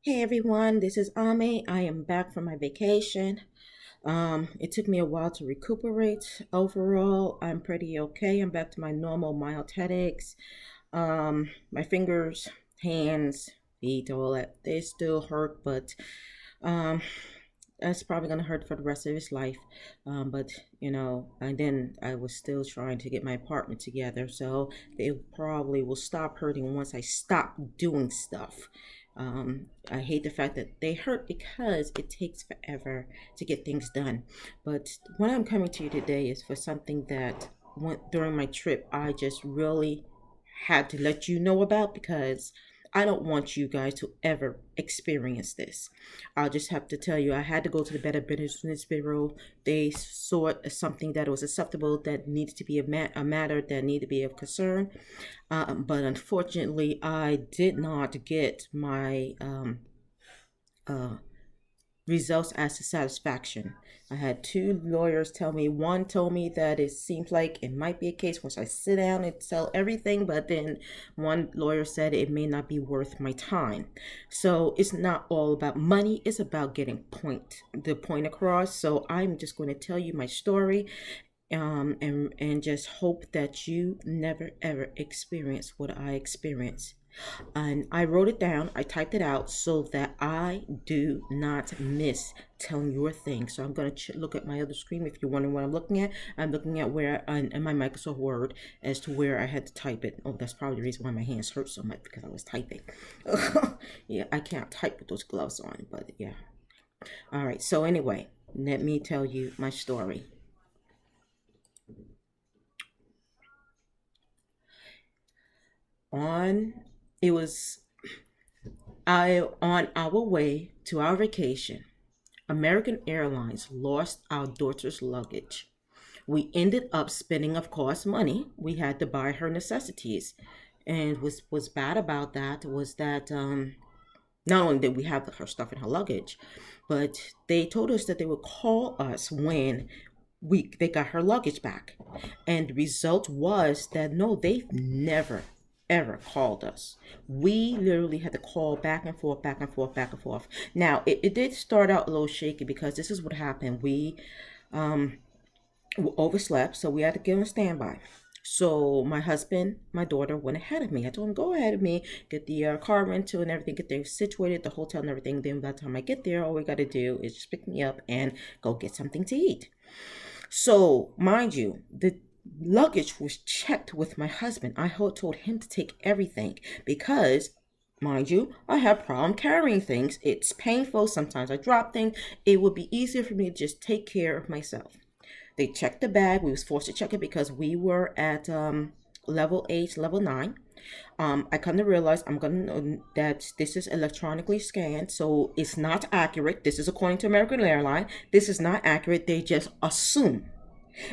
Hey everyone, this is Ame. I am back from my vacation. It took me a while to recuperate. Overall, I'm pretty okay. I'm back to my normal mild headaches. My fingers, hands, feet, all that, they still hurt, but um, that's probably gonna hurt for the rest of his life. But and then I was still trying to get my apartment together, so they probably will stop hurting once I stop doing stuff. I hate the fact that they hurt because it takes forever to get things done. But what I'm coming to you today is for something that went during my trip. I just really had to let you know about because I don't want you guys to ever experience this. I'll just have to tell you, I had to go to the Better Business Bureau. They saw it as something that was acceptable, that needed to be a matter that needed to be of concern. But unfortunately, I did not get my uh, results as a satisfaction. I had two lawyers tell me. One told me that it seems like it might be a case once I sit down and tell everything, but then one lawyer said it may not be worth my time. So it's not all about money, it's about getting the point across. So I'm just going to tell you my story, and just hope that you never ever experience what I experienced. And I wrote it down, I typed it out so that I do not miss telling you a thing. So I'm going to look at my other screen. If you're wondering what I'm looking at, I'm looking at where in my Microsoft Word as to where I had to type it. Oh, that's probably the reason why my hands hurt so much, because I was typing. Yeah, I can't type with those gloves on, but yeah. All right, so anyway, let me tell you my story. On it was I On our way to our vacation, American Airlines lost our daughter's luggage. We ended up spending, of course, money. We had to buy her necessities. And was bad about that was that not only did we have her stuff in her luggage, but they told us that they would call us when they got her luggage back. And the result was that no, they've never ever called us. We literally had to call back and forth, back and forth, back and forth. Now it did start out a little shaky because this is what happened. We overslept, so we had to get on standby. So my husband, my daughter went ahead of me. I told him, go ahead of me, get the car rental and everything, get things situated, the hotel and everything. Then by the time I get there, all we got to do is just pick me up and go get something to eat. So mind you, the luggage was checked with my husband. I told him to take everything because, mind you, I have problem carrying things. It's painful. Sometimes I drop things. It would be easier for me to just take care of myself. They checked the bag. We was forced to check it because we were at level 8, level 9. I come to realize that this is electronically scanned, so it's not accurate. This is according to American Airline. This is not accurate. They just assume.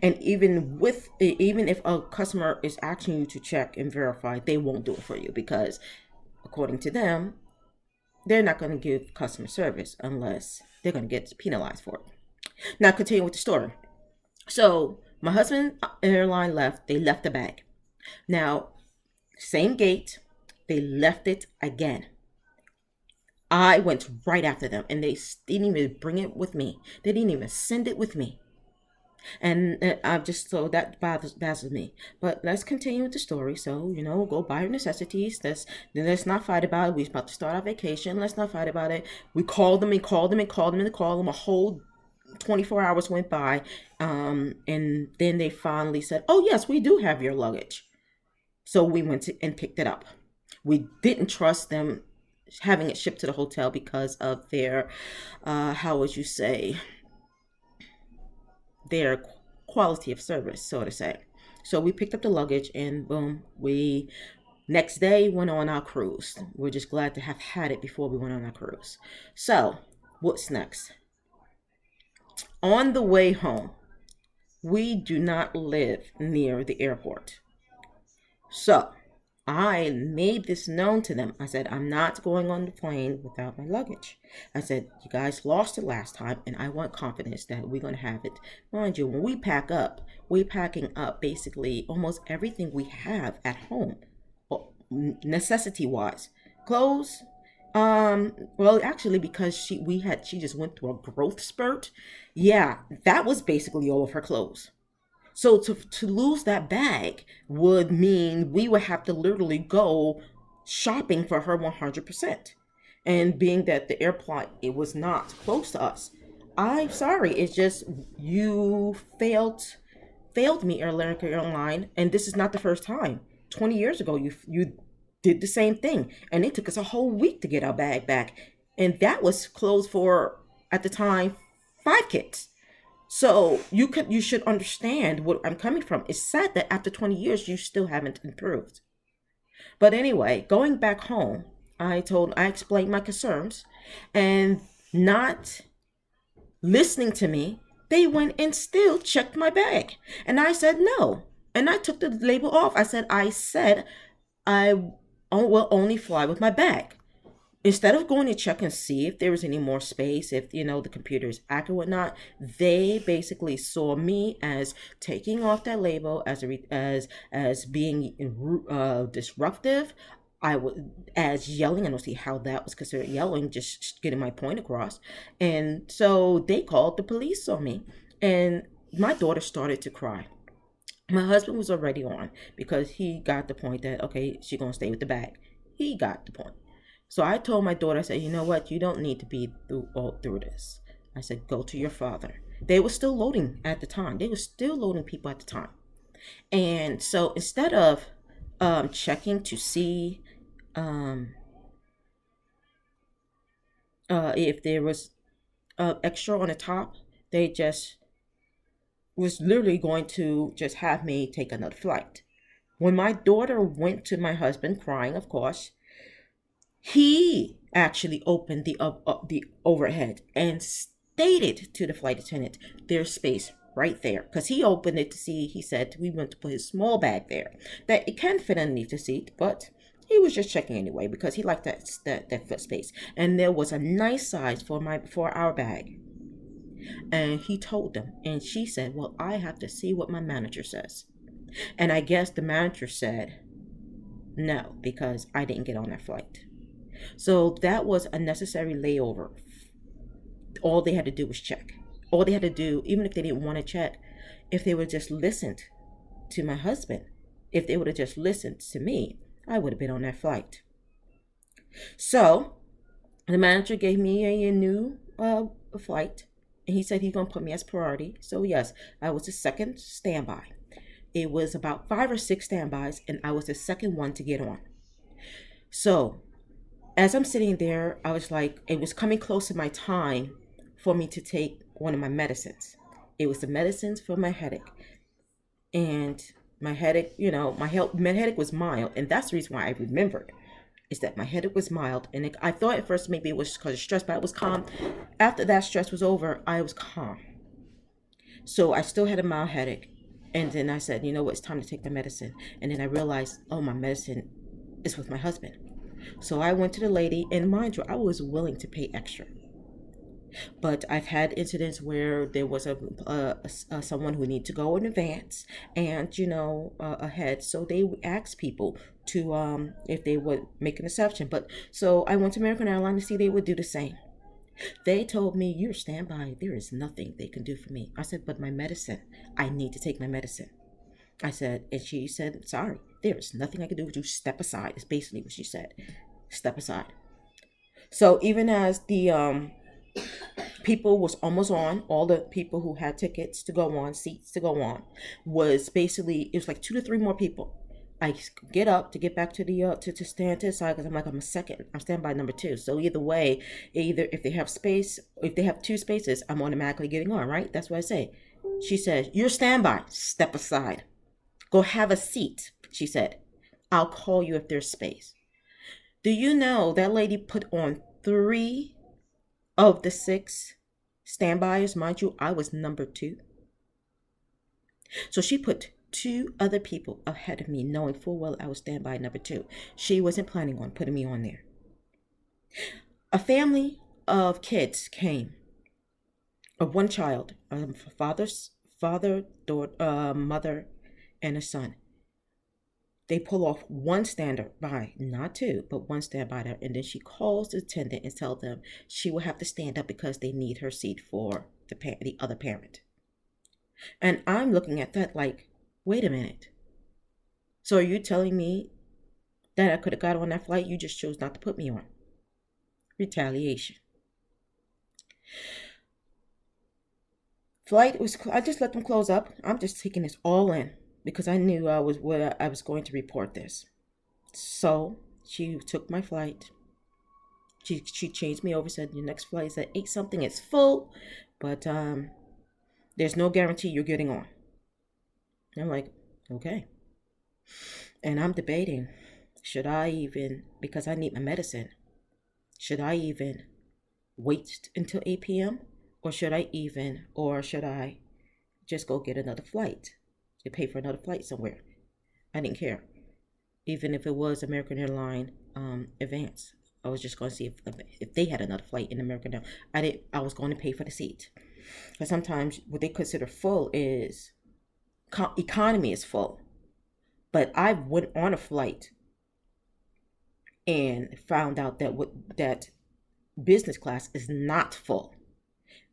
And even if a customer is asking you to check and verify, they won't do it for you because, according to them, they're not going to give customer service unless they're going to get penalized for it. Now, continue with the story. So my husband airline left. They left the bag. Now, same gate. They left it again. I went right after them, and they didn't even bring it with me. They didn't even send it with me. And I've just so that bothers me. But let's continue with the story. So go buy your necessities. Let's not fight about it. We're about to start our vacation. Let's not fight about it. We called them and called them and called them and called them. A whole 24 hours went by, and then they finally said, "Oh yes, we do have your luggage." So we and picked it up. We didn't trust them having it shipped to the hotel because of their, how would you say, their quality of service, so to say. So we picked up the luggage, and boom, we next day went on our cruise. We're just glad to have had it before we went on our cruise. So what's next? On the way home, we do not live near the airport. So I made this known to them. I said, I'm not going on the plane without my luggage. I said, you guys lost it last time, and I want confidence that we're going to have it. Mind you, when we pack up, we're packing up basically almost everything we have at home, necessity wise. Clothes, Well, actually, because she just went through a growth spurt. Yeah, that was basically all of her clothes. So to lose that bag would mean we would have to literally go shopping for her 100%. And being that the airport it was not close to us, I'm sorry. It's just you failed me, American Airline, and this is not the first time. 20 years ago, you did the same thing, and it took us a whole week to get our bag back, and that was closed for at the time 5 kids. So you should understand what I'm coming from. It's sad that after 20 years you still haven't improved. But anyway, going back home, I explained my concerns, and not listening to me, they went and still checked my bag. And I said no. And I took the label off. I said I will only fly with my bag. Instead of going to check and see if there was any more space, if the computer is accurate or whatnot, they basically saw me as taking off that label as being disruptive. I would as yelling. I don't see how that was considered yelling, just getting my point across. And so they called the police on me, and my daughter started to cry. My husband was already on because he got the point that okay, she's gonna stay with the bag. He got the point. So I told my daughter, I said, you know what, you don't need to be through this. I said, go to your father. They were still loading at the time. They were still loading people at the time. And so instead of checking to see um, if there was extra on the top, they just was literally going to just have me take another flight. When my daughter went to my husband, crying, of course, he actually opened the overhead and stated to the flight attendant, "There's space right there," because he opened it to see. He said we went to put his small bag there, that it can fit underneath the seat, but he was just checking anyway because he liked that foot space, and there was a nice size for our bag. And he told them, and she said, "Well, I have to see what my manager says." And I guess the manager said no because I didn't get on that flight. So that was a necessary layover. All they had to do was check. All they had to do, even if they didn't want to check, if they would have just listened to my husband, if they would have just listened to me, I would have been on that flight. So the manager gave me a new flight, and he said he's going to put me as priority. So yes, I was the second standby. It was about 5 or 6 standbys, and I was the second one to get on. So as I'm sitting there, I was like, it was coming close to my time for me to take one of my medicines. It was the medicines for my headache. And my headache, my headache was mild. And that's the reason why I remembered is that my headache was mild. And I thought at first maybe it was because of stress, but I was calm. After that stress was over, I was calm. So I still had a mild headache. And then I said, you know what, it's time to take the medicine. And then I realized, oh, my medicine is with my husband. So I went to the lady, and mind you, I was willing to pay extra. But I've had incidents where there was someone who needed to go in advance and ahead, so they asked people to if they would make an exception. But so I went to American Airline to see they would do the same. They told me, "You're standby. There is nothing they can do for me." I said, "But my medicine. I need to take my medicine." I said, and she said, "Sorry, there is nothing I can do with you. Step aside." Is basically what she said. Step aside. So even as the people was almost on, all the people who had tickets to go on, seats to go on, was basically, it was like 2 to 3 more people. I get up to get back to the to stand to the side because I'm like, I'm standby number 2. So either way, either if they have space, if they have 2 spaces, I'm automatically getting on, right? That's what I say. She says, "You're standby. Step aside. Go have a seat," she said. "I'll call you if there's space." Do you know that lady put on 3 of the 6 standbys? Mind you, I was number 2. So she put 2 other people ahead of me, knowing full well I was standby number 2. She wasn't planning on putting me on there. A family of kids came, of one child, father, daughter, mother, and a son. They pull off one standby, not two, but one standby there, and then she calls the attendant and tells them she will have to stand up because they need her seat for the other parent. And I'm looking at that like, wait a minute. So are you telling me that I could have got on that flight? You just chose not to put me on. Retaliation. I just let them close up. I'm just taking this all in because I knew I was going to report this. So she took my flight. She changed me over, said your next flight is at 8 something. It's full, but there's no guarantee you're getting on. And I'm like, okay. And I'm debating, should I even, because I need my medicine, should I even wait until 8 p.m.? Or should I just go get another flight to pay for another flight somewhere? I didn't care. Even if it was American Airline advance, I was just going to see if they had another flight in American Airline. I was going to pay for the seat. Because sometimes what they consider full is economy is full. But I went on a flight and found out that business class is not full.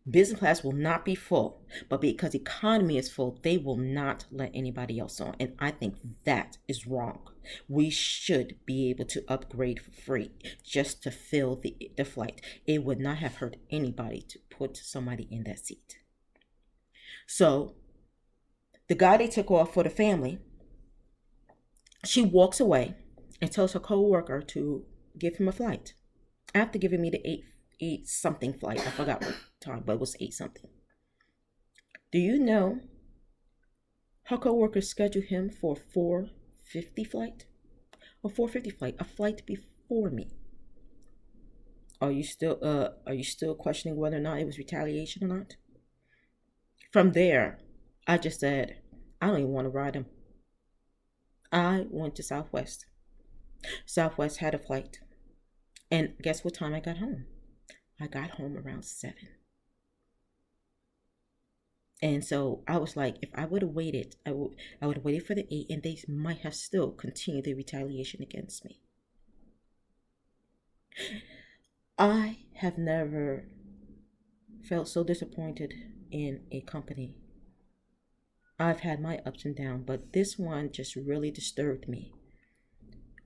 Business class will not be full, but because economy is full, they will not let anybody else on. And I think that is wrong. We should be able to upgrade for free just to fill the flight. It would not have hurt anybody to put somebody in that seat. So the guy they took off for the family, she walks away and tells her co-worker to give him a flight. After giving me the 8 something flight, I forgot what time, but it was 8 something. Do you know her co-worker scheduled him for 4:50 flight? A 4:50 flight, a flight before me. Are you still questioning whether or not it was retaliation or not? From there, I just said, I don't even want to ride him. I went to Southwest. Southwest had a flight. And guess what time I got home? I got home around 7. And so I was like, if I would have waited, I would have waited for the 8, and they might have still continued the retaliation against me. I have never felt so disappointed in a company. I've had my ups and downs, but this one just really disturbed me.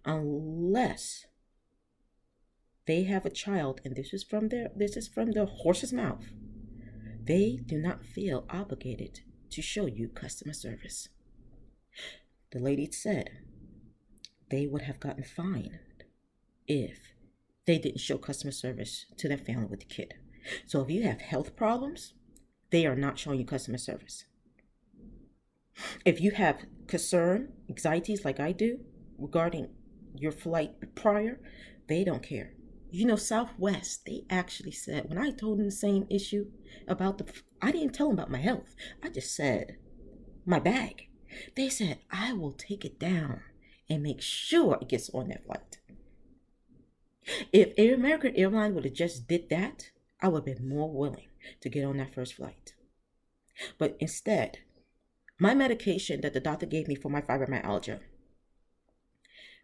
Unless they have a child, and this is from the horse's mouth, they do not feel obligated to show you customer service. The lady said they would have gotten fined if they didn't show customer service to their family with the kid. So if you have health problems, they are not showing you customer service. If you have concern, anxieties like I do regarding your flight prior, they don't care. You know, Southwest, they actually said, when I told them the same issue about I didn't tell them about my health. I just said, my bag. They said, I will take it down and make sure it gets on that flight. If American Airline would have just did that, I would have been more willing to get on that first flight. But instead, my medication that the doctor gave me for my fibromyalgia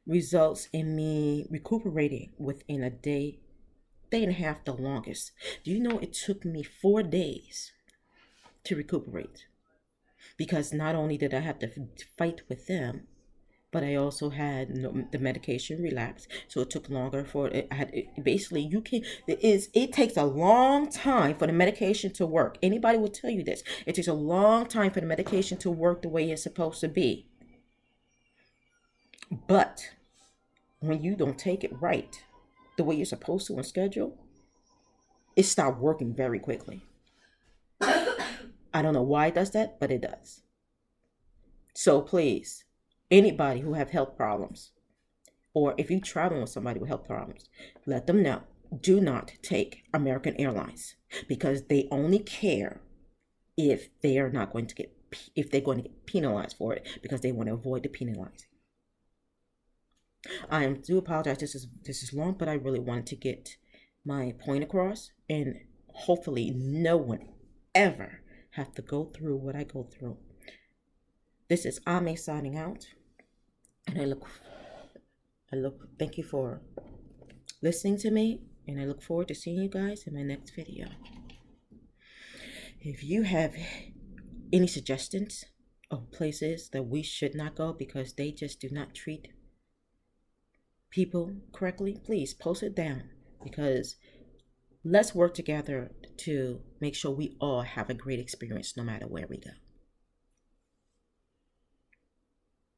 results in me recuperating within a day and a half, the longest. Do you know it took me 4 days to recuperate? Because not only did I have to fight with them, but I also had the medication relapse, so it took longer for it. It takes a long time for the medication to work. Anybody will tell you this. It takes a long time for the medication to work the way it's supposed to be. But when you don't take it right, the way you're supposed to on schedule, it stopped working very quickly. I don't know why it does that, but it does. So please, anybody who have health problems, or if you travel with somebody with health problems, let them know. Do not take American Airlines, because they only care if they're going to get penalized for it, because they want to avoid the penalizing. I do apologize. This is long, but I really wanted to get my point across, and hopefully no one ever have to go through what I go through. This is Ame signing out. And thank you for listening to me, and I look forward to seeing you guys in my next video. If you have any suggestions of places that we should not go because they just do not treat people correctly, please post it down, because let's work together to make sure we all have a great experience no matter where we go.